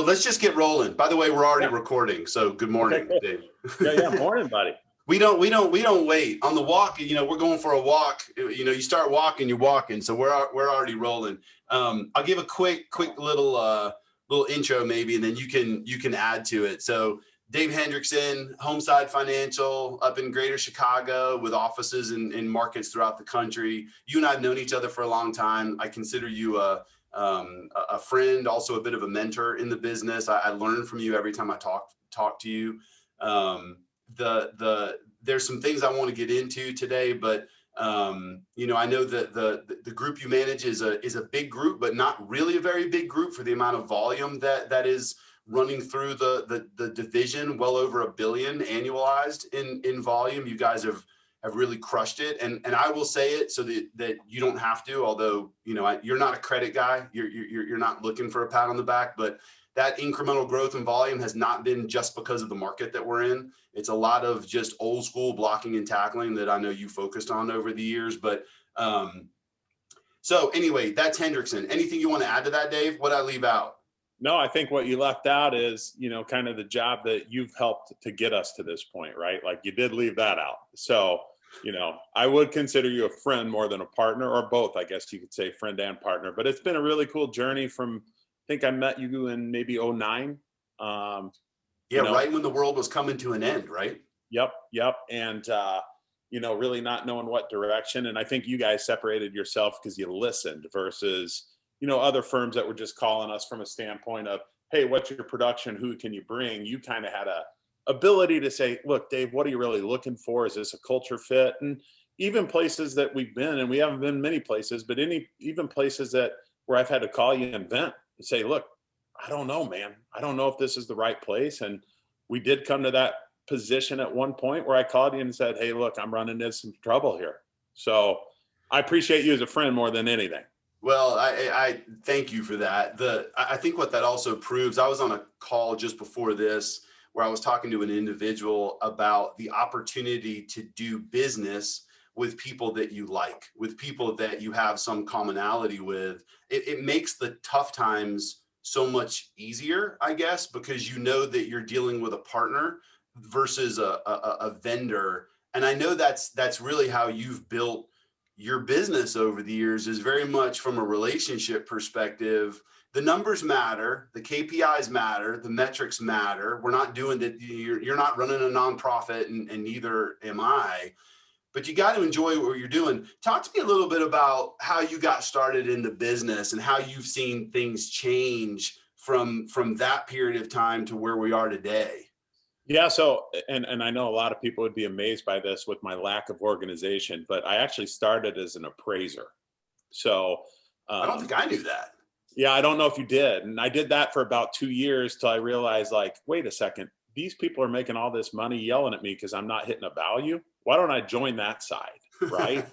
So let's just get rolling. By the way, we're already recording. So good morning, Okay, Dave. Yeah. Morning, buddy. We don't wait on the walk. We're going for a walk. You start walking, you're walking. So we're already rolling. I'll give a quick little intro maybe, and then you can add to it. So Dave Hendriksen, Homeside Financial, up in Greater Chicago with offices in markets throughout the country. You and I have known each other for a long time. I consider you a friend, also a bit of a mentor in the business. I learn from you every time I talk to you. There's some things I want to get into today, but I know that the group you manage is a big group, but not really a very big group for the amount of volume that is running through the division. Well over $1 billion annualized in volume. You guys have really crushed it, and I will say it so that you don't have to. Although you're not a credit guy, you're not looking for a pat on the back, but that incremental growth and volume has not been just because of the market that we're in. It's a lot of just old school blocking and tackling that I know you focused on over the years. But so anyway, that's Hendriksen. Anything you want to add to that, Dave? What I leave out? No, I think what you left out is, kind of the job that you've helped to get us to this point, right? Like you did leave that out. So, I would consider you a friend more than a partner, or both, I guess you could say, friend and partner. But it's been a really cool journey from, I think I met you in maybe 2009. Right when the world was coming to an end, right? Yep. And, really not knowing what direction. And I think you guys separated yourself because you listened versus, other firms that were just calling us from a standpoint of, hey, what's your production? Who can you bring? You kind of had a ability to say, look, Dave, what are you really looking for? Is this a culture fit? And even places that we've been, and we haven't been many places, but even places where I've had to call you and vent and say, look, I don't know, man. I don't know if this is the right place. And we did come to that position at one point where I called you and said, hey, look, I'm running into some trouble here. So I appreciate you as a friend more than anything. Well, I thank you for that. I think what that also proves, I was on a call just before this where I was talking to an individual about the opportunity to do business with people that you like, with people that you have some commonality with. It makes the tough times so much easier, I guess, because you know that you're dealing with a partner versus a vendor. And I know that's really how you've built your business over the years, is very much from a relationship perspective. The numbers matter, the KPIs matter, the metrics matter. We're not doing that. You're not running a nonprofit, and neither am I. But you got to enjoy what you're doing. Talk to me a little bit about how you got started in the business and how you've seen things change from that period of time to where we are today. Yeah. So, and I know a lot of people would be amazed by this with my lack of organization, but I actually started as an appraiser. So I don't think I knew that. Yeah, I don't know if you did. And I did that for about 2 years till I realized, like, wait a second, these people are making all this money yelling at me because I'm not hitting a value. Why don't I join that side? Right.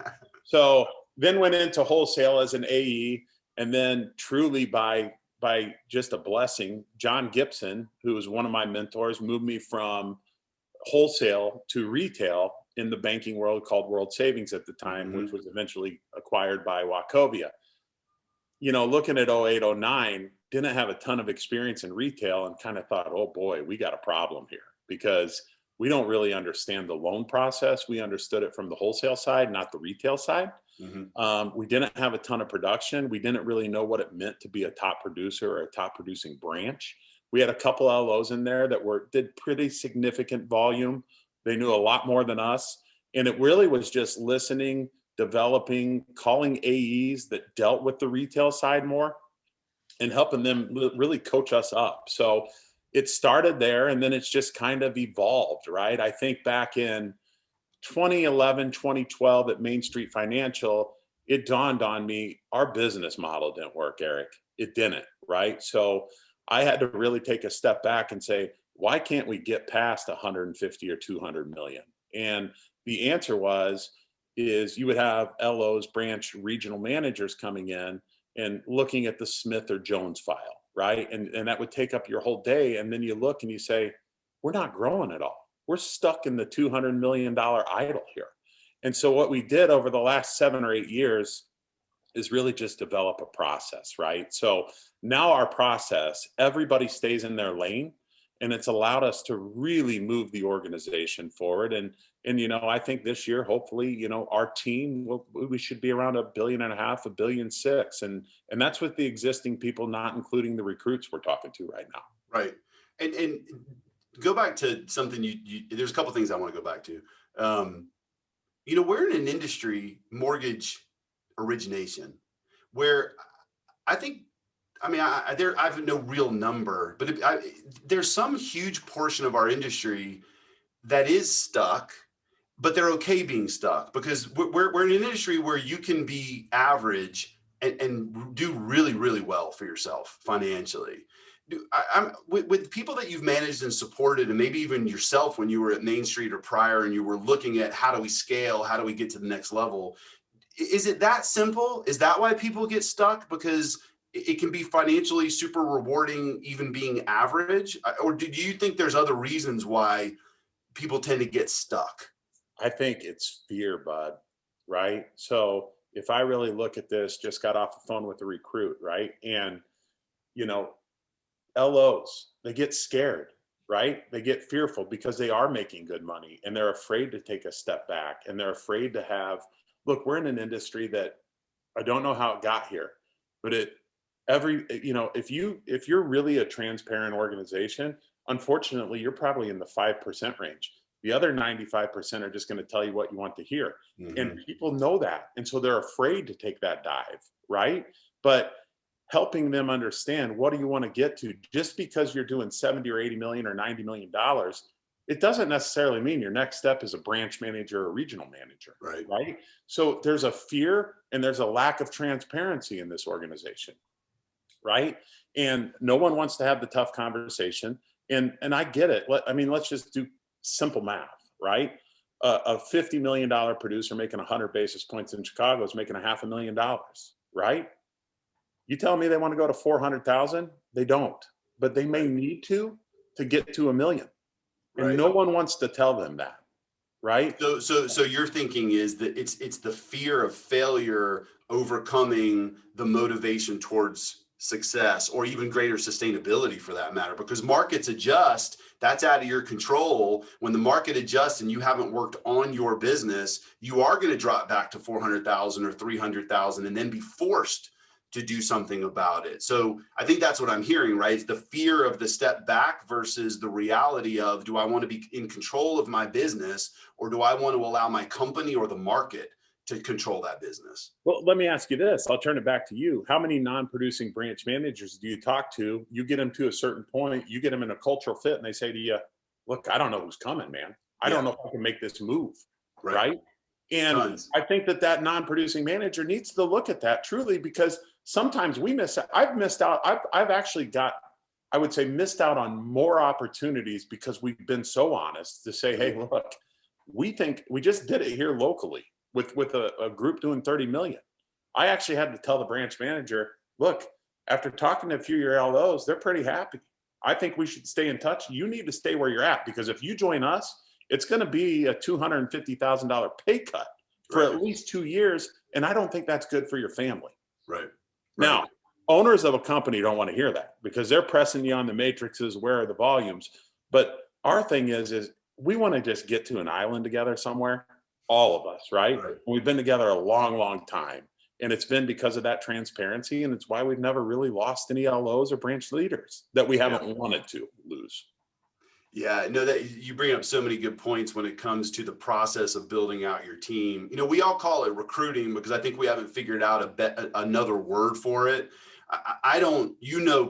So then went into wholesale as an AE, and then truly by just a blessing, John Gibson, who was one of my mentors, moved me from wholesale to retail in the banking world called World Savings at the time, which was eventually acquired by Wachovia. Looking at 08, 09, didn't have a ton of experience in retail and kind of thought, oh boy, we got a problem here because we don't really understand the loan process. We understood it from the wholesale side, not the retail side. We didn't have a ton of production. We didn't really know what it meant to be a top producer or a top producing branch. We had a couple LOs in there that did pretty significant volume. They knew a lot more than us. And it really was just listening, developing, calling AEs that dealt with the retail side more and helping them really coach us up. So it started there, and then it's just kind of evolved, right? I think back in 2011, 2012 at Main Street Financial, it dawned on me, our business model didn't work, Eric. It didn't, right? So I had to really take a step back and say, why can't we get past 150 or 200 million? And the answer is you would have LOs, branch regional managers coming in and looking at the Smith or Jones file, right? And that would take up your whole day. And then you look and you say, we're not growing at all. We're stuck in the $200 million idle here. And so what we did over the last 7 or 8 years is really just develop a process, right? So now our process, everybody stays in their lane, and it's allowed us to really move the organization forward. And I think this year, hopefully, our team we should be around $1.5 billion, $1.6 billion, and that's with the existing people, not including the recruits we're talking to right now. Right. And go back to something there's a couple things I want to go back to. We're in an industry, mortgage origination, where I think, I have no real number, but there's some huge portion of our industry that is stuck, but they're okay being stuck, because we're in an industry where you can be average and do really, really well for yourself financially. With people that you've managed and supported, and maybe even yourself when you were at Main Street or prior, and you were looking at how do we scale, how do we get to the next level? Is it that simple? Is that why people get stuck? Because it can be financially super rewarding, even being average? Or do you think there's other reasons why people tend to get stuck? I think it's fear, bud, right? So if I really look at this, just got off the phone with a recruit, right? And, LOs, they get scared, right? They get fearful because they are making good money, and they're afraid to take a step back, and they're afraid to look, we're in an industry that I don't know how it got here, but if you're really a transparent organization, unfortunately, you're probably in the 5% range. The other 95% are just going to tell you what you want to hear. Mm-hmm. And people know that. And so they're afraid to take that dive, right? But helping them understand, what do you want to get to? Just because you're doing 70 or 80 million or $90 million, it doesn't necessarily mean your next step is a branch manager or regional manager, right? So there's a fear and there's a lack of transparency in this organization, right? And no one wants to have the tough conversation. And I get it. Let's just do simple math, right? A $50 million producer making 100 basis points in Chicago is making $500,000, right? You tell me they want to go to 400,000? They don't, but they may need to get to $1 million. And no one wants to tell them that, right? So your thinking is that it's the fear of failure overcoming the motivation towards success, or even greater sustainability for that matter, because markets adjust. That's out of your control. When the market adjusts and you haven't worked on your business, you are going to drop back to 400,000 or 300,000 and then be forced to do something about it. So I think that's what I'm hearing, right? It's the fear of the step back versus the reality of, do I want to be in control of my business, or do I want to allow my company or the market to control that business? Well, let me ask you this. I'll turn it back to you. How many non-producing branch managers do you talk to? You get them to a certain point, you get them in a cultural fit, and they say to you, look, I don't know who's coming, man. I don't know if I can make this move, right? And tons. I think that non-producing manager needs to look at that truly, because sometimes we miss out. I've missed out. I've actually missed out on more opportunities because we've been so honest to say, hey, look, we think we just did it here locally with a group doing 30 million. I actually had to tell the branch manager, look, after talking to a few of your LOs, they're pretty happy. I think we should stay in touch. You need to stay where you're at, because if you join us, it's going to be a $250,000 pay cut for at least 2 years. And I don't think that's good for your family. Right. Now, owners of a company don't want to hear that, because they're pressing you on the matrices. Where are the volumes? But our thing is we want to just get to an island together somewhere, all of us, right? We've been together a long, long time. And it's been because of that transparency. And it's why we've never really lost any LOs or branch leaders that we haven't wanted to lose. Yeah, no, that you bring up so many good points when it comes to the process of building out your team. We all call it recruiting because I think we haven't figured out another word for it. I don't,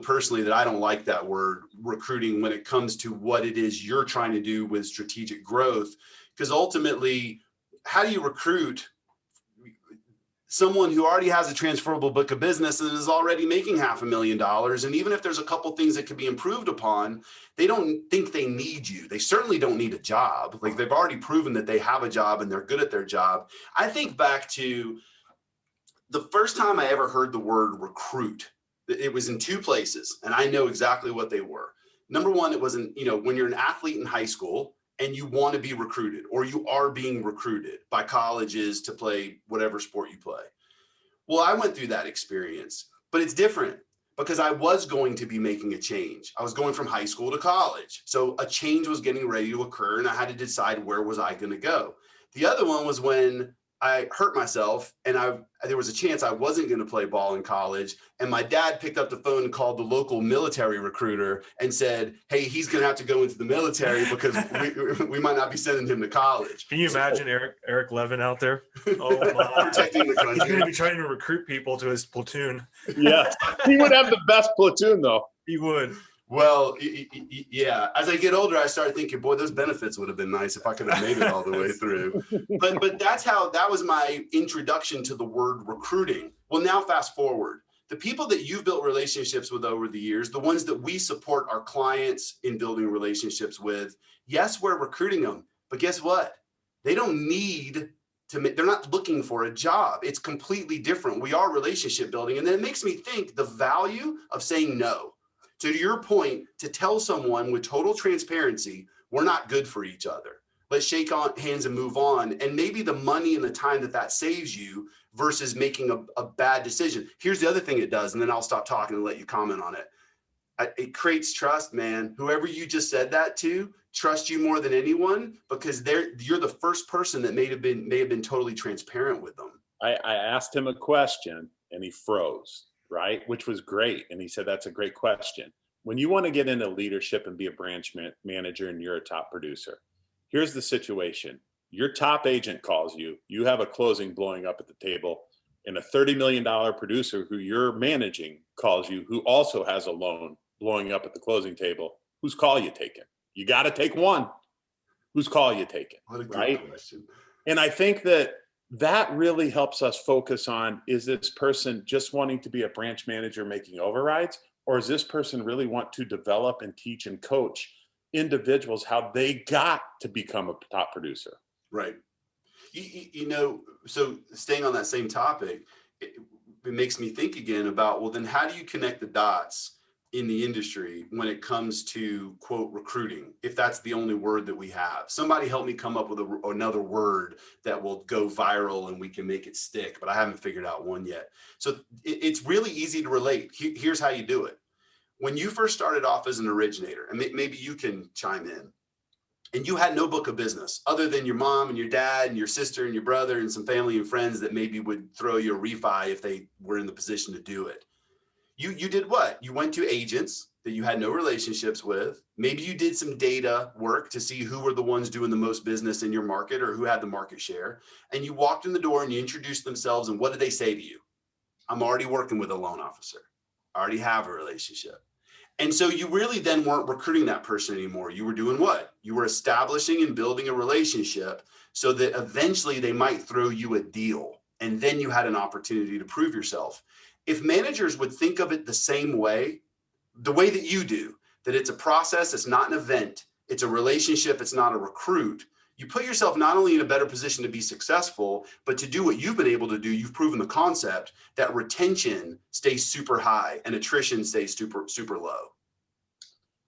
personally that I don't like that word recruiting when it comes to what it is you're trying to do with strategic growth, because ultimately, how do you recruit someone who already has a transferable book of business and is already making $500,000? And even if there's a couple things that could be improved upon, they don't think they need you. They certainly don't need a job. Like, they've already proven that they have a job and they're good at their job. I think back to the first time I ever heard the word recruit. It was in two places, and I know exactly what they were. Number one, it was when you're an athlete in high school and you want to be recruited, or you are being recruited by colleges to play whatever sport you play. Well, I went through that experience, but it's different because I was going to be making a change. I was going from high school to college. So a change was getting ready to occur and I had to decide where was I going to go. The other one was when I hurt myself and there was a chance I wasn't going to play ball in college. And my dad picked up the phone and called the local military recruiter and said, hey, he's going to have to go into the military because we might not be sending him to college. Can you imagine Eric Levin out there? Oh my. Protecting the country. He's going to be trying to recruit people to his platoon. Yeah, he would have the best platoon though. He would. Well, yeah. As I get older, I started thinking, boy, those benefits would have been nice if I could have made it all the way through. But that was my introduction to the word recruiting. Well, now fast forward. The people that you've built relationships with over the years, the ones that we support our clients in building relationships with, yes, we're recruiting them. But guess what? They don't need they're not looking for a job. It's completely different. We are relationship building. And then it makes me think the value of saying no. So to your point, to tell someone with total transparency, we're not good for each other. Let's shake hands and move on. And maybe the money and the time that saves you versus making a bad decision. Here's the other thing it does, and then I'll stop talking and let you comment on it. It creates trust, man. Whoever you just said that to trust you more than anyone because you're the first person that may have been totally transparent with them. I asked him a question and he froze. Right? Which was great. And he said, that's a great question. When you want to get into leadership and be a branch manager and you're a top producer, here's the situation. Your top agent calls you, you have a closing blowing up at the table, and a $30 million producer who you're managing calls you, who also has a loan blowing up at the closing table. Whose call you taking? You got to take one. Whose call you taking? What a good right? question. And I think that really helps us focus on, is this person just wanting to be a branch manager making overrides? Or is this person really want to develop and teach and coach individuals how they got to become a top producer? Right. So staying on that same topic, it makes me think again about, well, then how do you connect the dots in the industry when it comes to, quote, recruiting, if that's the only word that we have? Somebody help me come up with another word that will go viral and we can make it stick, but I haven't figured out one yet. So it's really easy to relate. Here's how you do it. When you first started off as an originator, and maybe you can chime in, and you had no book of business other than your mom and your dad and your sister and your brother and some family and friends that maybe would throw you a refi if they were in the position to do it. You did what? You went to agents that you had no relationships with. Maybe you did some data work to see who were the ones doing the most business in your market or who had the market share. And you walked in the door and you introduced themselves. And what did they say to you? I'm already working with a loan officer. I already have a relationship. And so you really then weren't recruiting that person anymore. You were doing what? You were establishing and building a relationship so that eventually they might throw you a deal. And then you had an opportunity to prove yourself. If managers would think of it the same way, the way that you do, that it's a process, it's not an event, it's a relationship, it's not a recruit, you put yourself not only in a better position to be successful, but to do what you've been able to do. You've proven the concept that retention stays super high and attrition stays super low.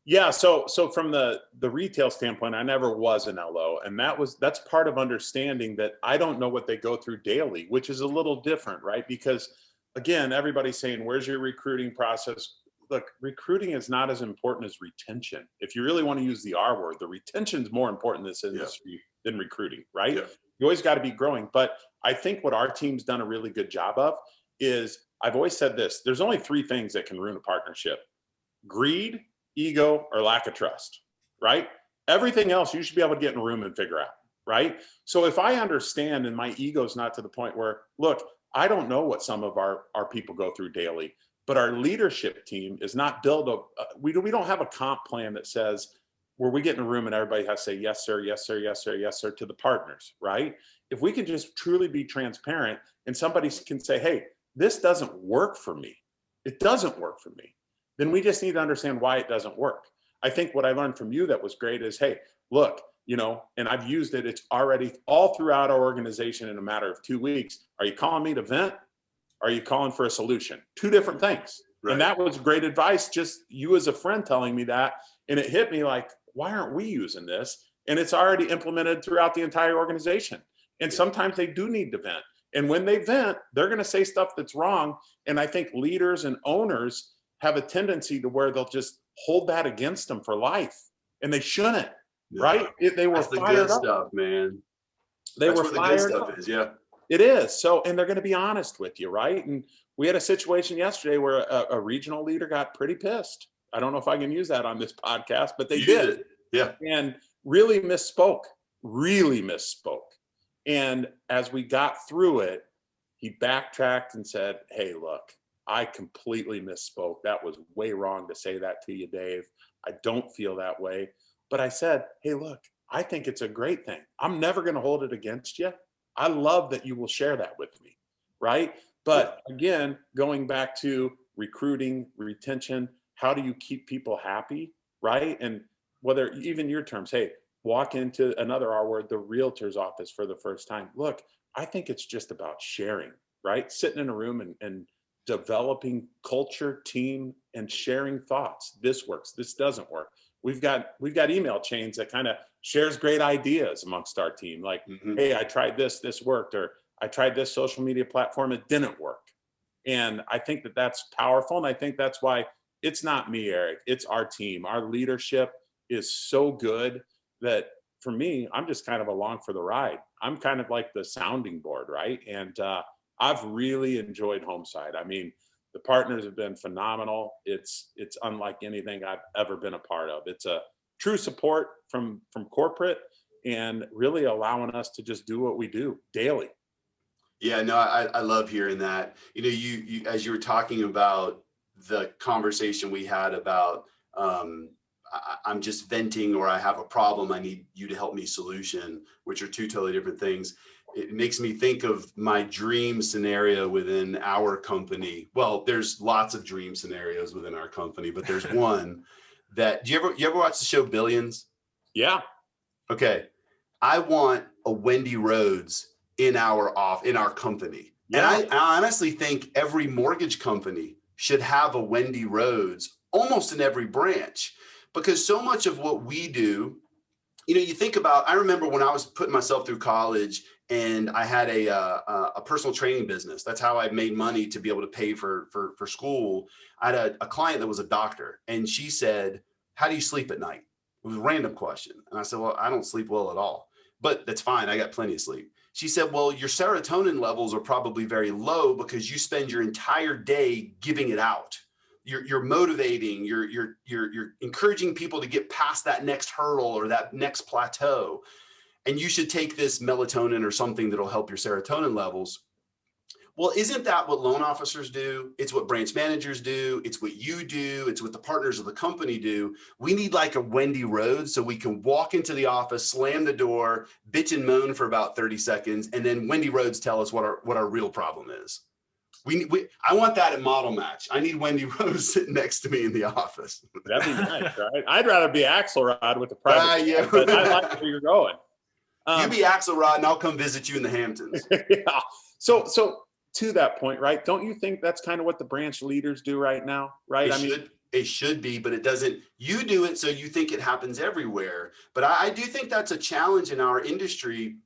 Yeah. So from the retail standpoint, I never was an LO. And that's part of understanding that I don't know what they go through daily, which is a little different, right? Because again, everybody's saying, where's your recruiting process? Look, recruiting is not as important as retention. If you really want to use the R word, the retention is more important in this industry than recruiting, right? Yeah. You always got to be growing. But I think what our team's done a really good job of is, I've always said this, there's only 3 things that can ruin a partnership: greed, ego, or lack of trust, right? Everything else you should be able to get in a room and figure out, right? So if I understand, and my ego's not to the point where, look, I don't know what some of our people go through daily, but our leadership team is not built. We don't have a comp plan that says where we get in a room and everybody has to say, yes, sir, yes, sir, yes, sir, yes, sir, to the partners, right? If we can just truly be transparent and somebody can say, hey, this doesn't work for me. It doesn't work for me. Then we just need to understand why it doesn't work. I think what I learned from you that was great is, hey, look, and I've used it. It's already all throughout our organization in a matter of 2 weeks. Are you calling me to vent? Are you calling for a solution? 2 different things. Right. And that was great advice. Just you as a friend telling me that. And it hit me like, why aren't we using this? And it's already implemented throughout the entire organization. And sometimes they do need to vent. And when they vent, they're going to say stuff that's wrong. And I think leaders and owners have a tendency to where they'll just hold that against them for life. And they shouldn't, right? They were That's the fired good up. stuff, man. They That's were where the good fired stuff up. is. Yeah. It is. So, and they're going to be honest with you, right? And we had a situation yesterday where a regional leader got pretty pissed. I don't know if I can use that on this podcast, but they Use did. it. Yeah. And really misspoke. And as we got through it, he backtracked and said, hey, look, I completely misspoke. That was way wrong to say that to you, Dave. I don't feel that way. But I said, hey, look, I think it's a great thing. I'm never going to hold it against you. I love that you will share that with me, right? But again, going back to recruiting, retention, how do you keep people happy, right? And whether even your terms, hey, walk into another R word, the realtor's office for the first time. Look, I think it's just about sharing, right? Sitting in a room and developing culture, team, and sharing thoughts. This works, this doesn't work. We've got email chains that kind of shares great ideas amongst our team. Like, hey, I tried this worked, or I tried this social media platform, it didn't work. And I think that that's powerful. And I think that's why it's not me, Eric, it's our team. Our leadership is so good that for me, I'm just kind of along for the ride. I'm kind of like the sounding board, right? And I've really enjoyed Homeside. I mean, the partners have been phenomenal. It's unlike anything I've ever been a part of. It's a true support from corporate and really allowing us to just do what we do daily. Yeah, no, I love hearing that. You know, you as you were talking about the conversation we had about I'm just venting, or I have a problem, I need you to help me solution, which are two totally different things. It makes me think of my dream scenario within our company. Well, there's lots of dream scenarios within our company, but there's one that, you ever watch the show Billions? Yeah. Okay. I want a Wendy Rhodes in our company. Yeah. And I honestly think every mortgage company should have a Wendy Rhodes almost in every branch, because so much of what we do, you know, you think about, I remember when I was putting myself through college and I had a personal training business. That's how I made money to be able to pay for school. I had a client that was a doctor, and she said, how do you sleep at night? It was a random question. And I said, well, I don't sleep well at all, but that's fine. I got plenty of sleep. She said, well, your serotonin levels are probably very low because you spend your entire day giving it out. You're motivating, you're encouraging people to get past that next hurdle or that next plateau. And you should take this melatonin or something that'll help your serotonin levels. Well, isn't that what loan officers do? It's what branch managers do. It's what you do. It's what the partners of the company do. We need like a Wendy Rhodes so we can walk into the office, slam the door, bitch and moan for about 30 seconds, and then Wendy Rhodes tell us what our real problem is. I want that at Model Match. I need Wendy Rose sitting next to me in the office. That'd be nice, right? I'd rather be Axelrod with the private, yeah. but I like where you're going. You be Axelrod, and I'll come visit you in the Hamptons. Yeah. So to that point, right? Don't you think that's kind of what the branch leaders do right now, right? It should be, but it doesn't. You do it, so you think it happens everywhere. But I do think that's a challenge in our industry.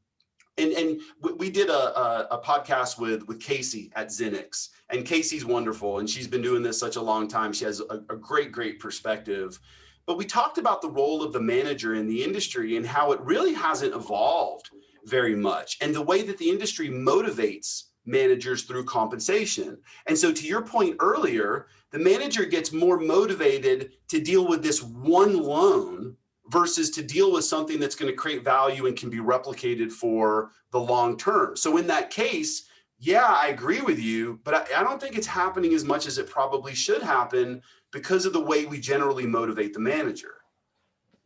And we did a podcast with Casey at Zenix, and Casey's wonderful, and she's been doing this such a long time. She has a great perspective. But we talked about the role of the manager in the industry and how it really hasn't evolved very much, and the way that the industry motivates managers through compensation. And so to your point earlier, the manager gets more motivated to deal with this one loan versus to deal with something that's going to create value and can be replicated for the long term. So in that case, yeah, I agree with you, but I don't think it's happening as much as it probably should happen because of the way we generally motivate the manager.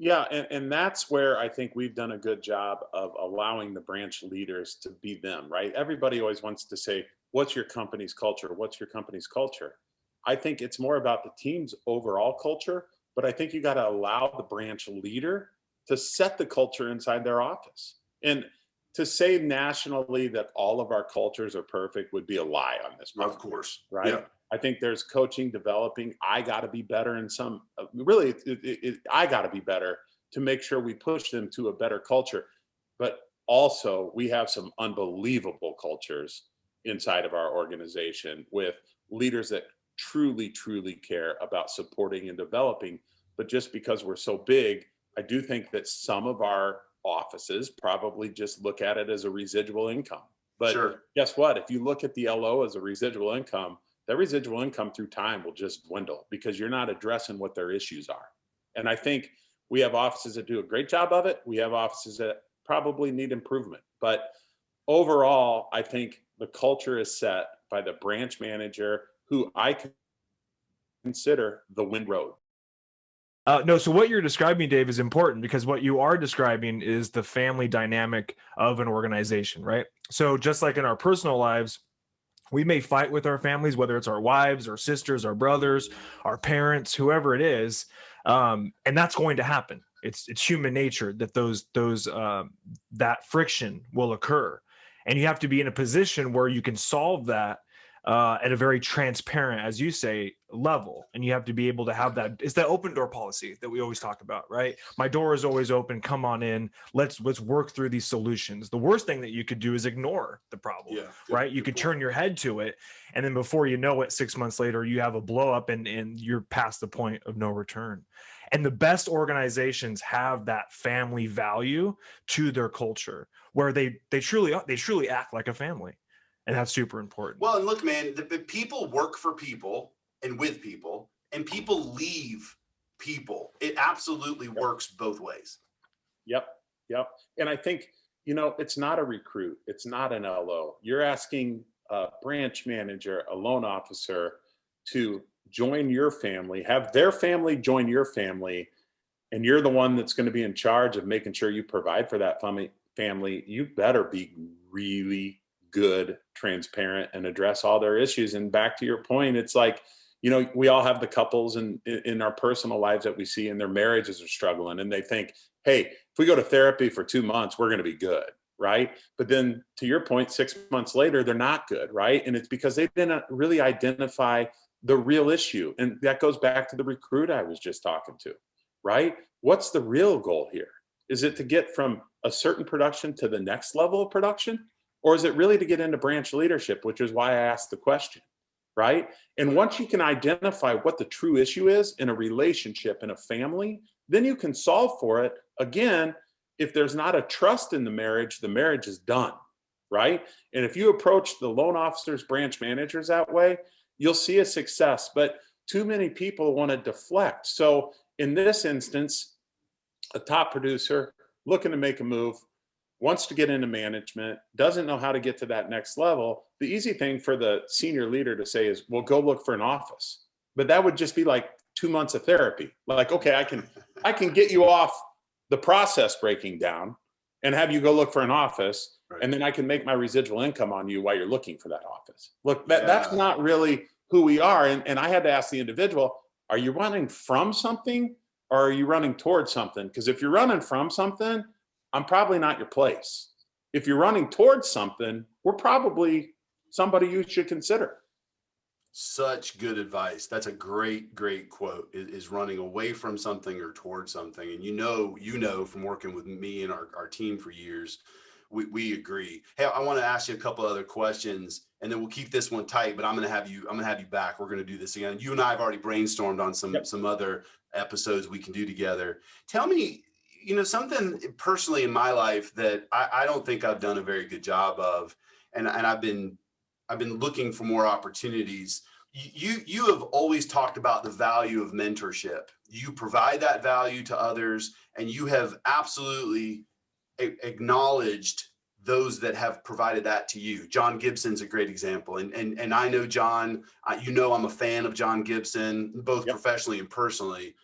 Yeah, and that's where I think we've done a good job of allowing the branch leaders to be them, right? Everybody always wants to say, what's your company's culture? What's your company's culture? I think it's more about the team's overall culture, but I think you got to allow the branch leader to set the culture inside their office. And to say nationally that all of our cultures are perfect would be a lie on this point. Of course. Right? Yeah. I think there's coaching, developing. I got to be better in some, really, I got to be better to make sure we push them to a better culture. But also, we have some unbelievable cultures inside of our organization with leaders that truly, truly care about supporting and developing. But just because we're so big, I do think that some of our offices probably just look at it as a residual income. But Sure. guess what? If you look at the LO as a residual income, that residual income through time will just dwindle because you're not addressing what their issues are. And I think we have offices that do a great job of it. We have offices that probably need improvement. But overall, I think the culture is set by the branch manager, who I consider the wind road. No, so what you're describing, Dave, is important because what you are describing is the family dynamic of an organization, right? So just like in our personal lives, we may fight with our families, whether it's our wives, our sisters, our brothers, our parents, whoever it is, and that's going to happen. It's human nature that that friction will occur, and you have to be in a position where you can solve that at a very transparent, as you say, level. And you have to be able to have that. It's that open door policy that we always talk about, right? My door is always open. Come on in. Let's work through these solutions. The worst thing that you could do is ignore the problem, right? You could turn your head to it. And then before you know it, 6 months later, you have a blow up and you're past the point of no return. And the best organizations have that family value to their culture where they truly act like a family. And that's super important. Well, and look, man, the people work for people and with people, and people leave people. It absolutely works both ways. Yep. And I think, it's not a recruit. It's not an LO. You're asking a branch manager, a loan officer to join your family, have their family join your family, and you're the one that's going to be in charge of making sure you provide for that family. You better be really good, transparent, and address all their issues. And back to your point, it's like, we all have the couples in our personal lives that we see, and their marriages are struggling, and they think, hey, if we go to therapy for 2 months, we're going to be good, right? But then to your point, 6 months later, they're not good, right? And it's because they didn't really identify the real issue. And that goes back to the recruit I was just talking to, right? What's the real goal here? Is it to get from a certain production to the next level of production? Or is it really to get into branch leadership, which is why I asked the question, right? And once you can identify what the true issue is in a relationship, in a family, then you can solve for it. Again, if there's not a trust in the marriage is done, right? And if you approach the loan officers, branch managers that way, you'll see a success. But too many people want to deflect. So in this instance, a top producer looking to make a move, wants to get into management, doesn't know how to get to that next level, the easy thing for the senior leader to say is, well, go look for an office. But that would just be like 2 months of therapy. Like, okay, I can get you off the process breaking down and have you go look for an office. Right. And then I can make my residual income on you while you're looking for that office. Look, that's not really who we are. And I had to ask the individual, are you running from something or are you running towards something? Because if you're running from something, I'm probably not your place. If you're running towards something, we're probably somebody you should consider. Such good advice. That's a great quote, is running away from something or towards something. And you know from working with me and our team for years, we agree. Hey, I want to ask you a couple other questions and then we'll keep this one tight, but I'm going to have you back. We're going to do this again. You and I have already brainstormed on some other episodes we can do together. Tell me, something personally in my life that I don't think I've done a very good job of, and I've been looking for more opportunities. You have always talked about the value of mentorship. You provide that value to others, and you have absolutely acknowledged those that have provided that to you. John Gibson's a great example, and I know John. I'm a fan of John Gibson, both professionally and personally.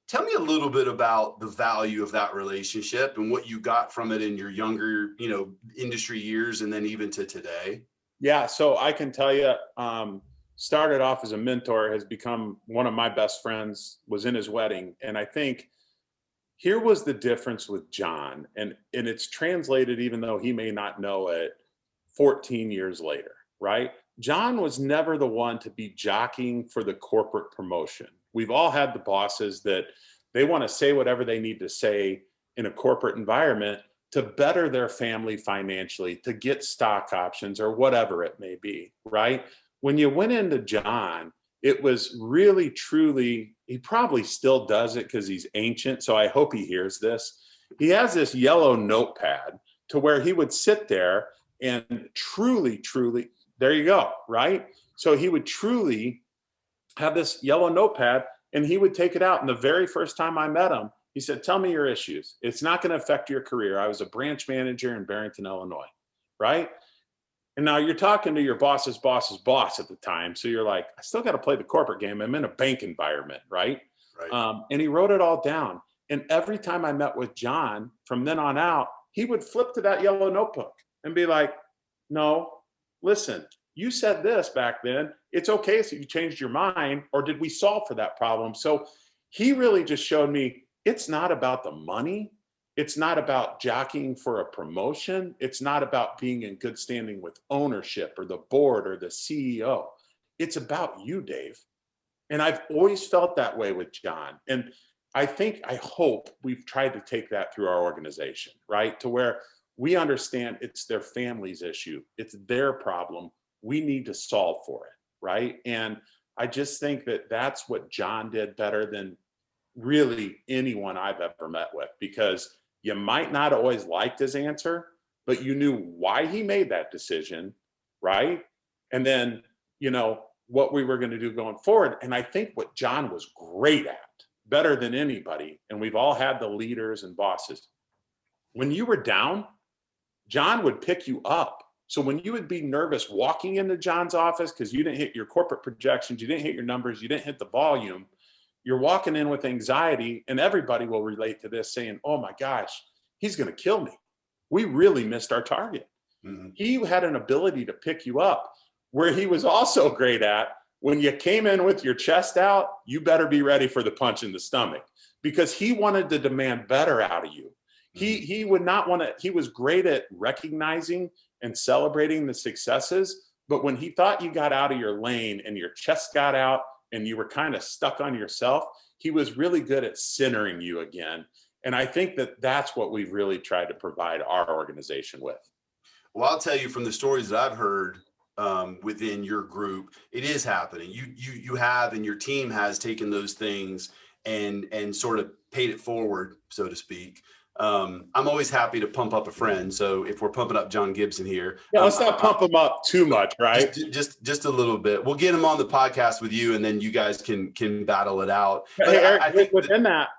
Tell me a little bit about the value of that relationship and what you got from it in your younger, industry years, and then even to today. Yeah, so I can tell you, started off as a mentor, has become one of my best friends, was in his wedding. And I think here was the difference with John, and it's translated, even though he may not know it, 14 years later, right? John was never the one to be jockeying for the corporate promotion. We've all had the bosses that they want to say whatever they need to say in a corporate environment to better their family financially, to get stock options or whatever it may be, right? When you went into John, it was really, truly, he probably still does it because he's ancient. So I hope he hears this. He has this yellow notepad to where he would sit there and truly, truly, there you go, right? So he would truly have this yellow notepad and he would take it out. And the very first time I met him, he said, tell me your issues. It's not going to affect your career. I was a branch manager in Barrington, Illinois, right? And now you're talking to your boss's boss's boss at the time. So you're like, I still got to play the corporate game. I'm in a bank environment, right? And he wrote it all down. And every time I met with John, from then on out, he would flip to that yellow notebook and be like, no, listen, you said this back then. It's okay if you changed your mind, or did we solve for that problem? So he really just showed me it's not about the money. It's not about jockeying for a promotion. It's not about being in good standing with ownership or the board or the CEO. It's about you, Dave. And I've always felt that way with John. And I hope we've tried to take that through our organization, right? To where we understand it's their family's issue. It's their problem. We need to solve for it, right? And I just think that that's what John did better than really anyone I've ever met with, because you might not always liked his answer, but you knew why he made that decision, right? And then, what we were going to do going forward. And I think what John was great at, better than anybody, and we've all had the leaders and bosses, when you were down, John would pick you up. So when you would be nervous walking into John's office because you didn't hit your corporate projections, you didn't hit your numbers, you didn't hit the volume, you're walking in with anxiety, and everybody will relate to this saying, oh my gosh, he's going to kill me. We really missed our target. Mm-hmm. He had an ability to pick you up, where he was also great at, when you came in with your chest out, you better be ready for the punch in the stomach, because he wanted to demand better out of you. Mm-hmm. He would not want to, he was great at recognizing and celebrating the successes, but when he thought you got out of your lane and your chest got out and you were kind of stuck on yourself, he was really good at centering you again. And I think that that's what we've really tried to provide our organization with. Well, I'll tell you from the stories that I've heard within your group, it is happening. You have, and your team has taken those things and sort of paid it forward, so to speak. I'm always happy to pump up a friend. So if we're pumping up John Gibson here, let's not pump him up too much, right? Just a little bit. We'll get him on the podcast with you, and then you guys can battle it out. Hey, Eric, I think within that,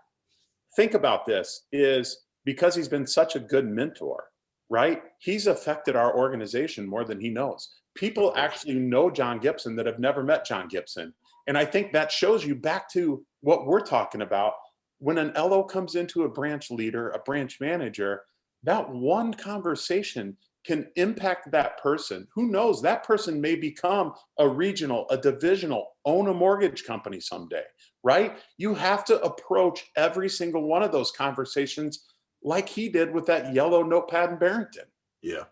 think about this, is because he's been such a good mentor, right? He's affected our organization more than he knows. People actually know John Gibson that have never met John Gibson. And I think that shows you back to what we're talking about. When an LO comes into a branch leader, a branch manager, that one conversation can impact that person. Who knows? That person may become a regional, a divisional, own a mortgage company someday, right? You have to approach every single one of those conversations like he did with that yellow notepad in Barrington. Yeah.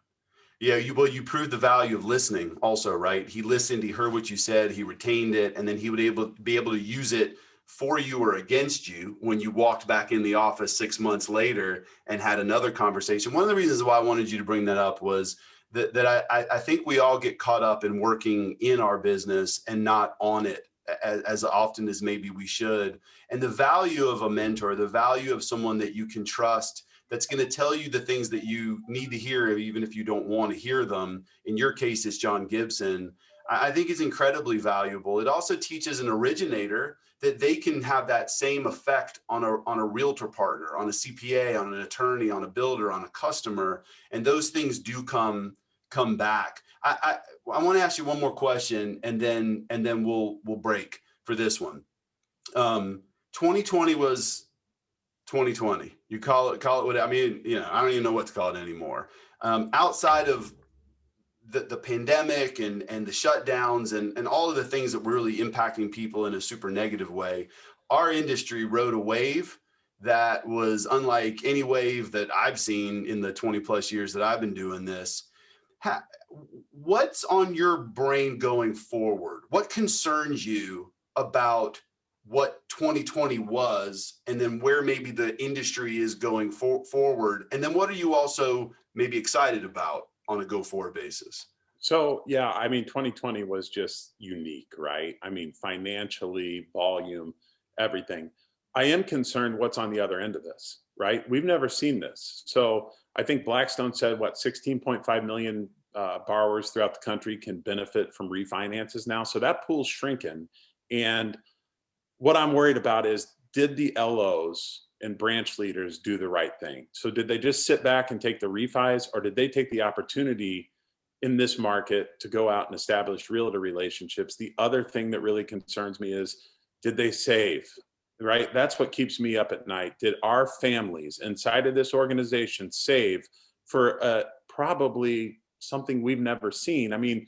Yeah, you proved the value of listening also, right? He listened, he heard what you said, he retained it, and then he would be able to use it for you or against you when you walked back in the office 6 months later and had another conversation. One of the reasons why I wanted you to bring that up was that I think we all get caught up in working in our business and not on it as often as maybe we should. And the value of a mentor, the value of someone that you can trust, that's going to tell you the things that you need to hear, even if you don't want to hear them. In your case, it's John Gibson. I think is incredibly valuable. It also teaches an originator that they can have that same effect on a realtor partner, on a CPA, on an attorney, on a builder, on a customer, and those things do come back. I want to ask you one more question, and then we'll break for this one. 2020 was 2020. You call it what I mean. I don't even know what to call it anymore. Outside of the pandemic and the shutdowns and all of the things that were really impacting people in a super negative way, our industry rode a wave that was unlike any wave that I've seen in the 20 plus years that I've been doing this. What's on your brain going forward? What concerns you about what 2020 was, and then where maybe the industry is going forward. And then what are you also maybe excited about on a go forward basis? So, yeah, I mean, 2020 was just unique, right? I mean, financially, volume, everything. I am concerned what's on the other end of this, right? We've never seen this. So I think Blackstone said, what, 16.5 million borrowers throughout the country can benefit from refinances now. So that pool's shrinking. And what I'm worried about is, did the LOs and branch leaders do the right thing? So did they just sit back and take the refis, or did they take the opportunity in this market to go out and establish realtor relationships? The other thing that really concerns me is, did they save, right? That's what keeps me up at night. Did our families inside of this organization save for probably something we've never seen? I mean,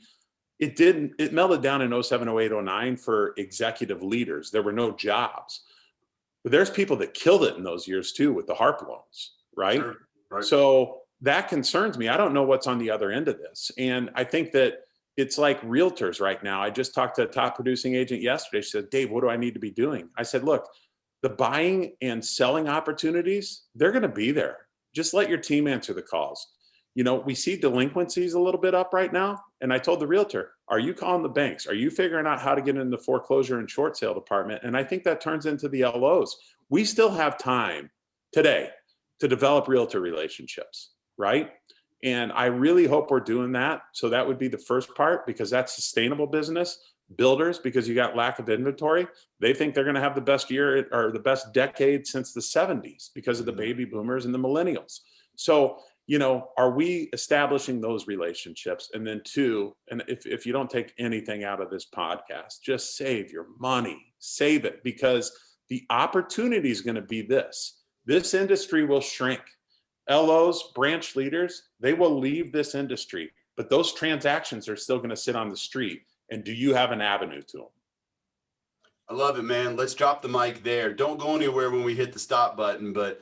it melted down in 07, 08, 09 for executive leaders. There were no jobs. But there's people that killed it in those years too with the HARP loans, right? Sure. Right. So that concerns me. I don't know what's on the other end of this. And I think that it's like realtors right now. I just talked to a top producing agent yesterday. She said, Dave, what do I need to be doing? I said, look, the buying and selling opportunities, they're going to be there. Just let your team answer the calls. You know, we see delinquencies a little bit up right now. And I told the realtor, are you calling the banks? Are you figuring out how to get in the foreclosure and short sale department? And I think that turns into the LOs. We still have time today to develop realtor relationships, right? And I really hope we're doing that. So that would be the first part, because that's sustainable business. Builders, because you got lack of inventory, they think they're going to have the best year or the best decade since the 70s because of the baby boomers and the millennials. So, you know, are we establishing those relationships? And then two, and if you don't take anything out of this podcast, just save your money, save it, because the opportunity is going to be this. This industry will shrink. LOs, branch leaders, they will leave this industry, but those transactions are still going to sit on the street. And do you have an avenue to them? I love it, man. Let's drop the mic there. Don't go anywhere when we hit the stop button. But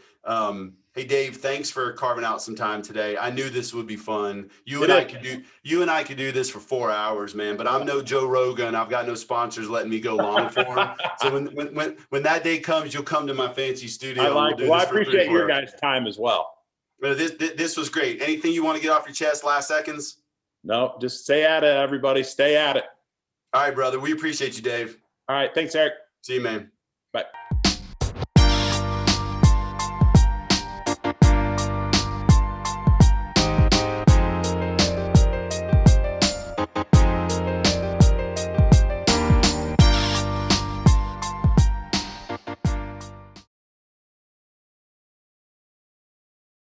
hey, Dave, thanks for carving out some time today. I knew this would be fun. You and I could do this for 4 hours, man. But I'm no Joe Rogan. I've got no sponsors letting me go long form. So when that day comes, you'll come to my fancy studio. I appreciate your guys' time as well. This was great. Anything you want to get off your chest? Last seconds? No, just stay at it, everybody. Stay at it. All right, brother. We appreciate you, Dave. All right. Thanks, Eric. See you, man. Bye.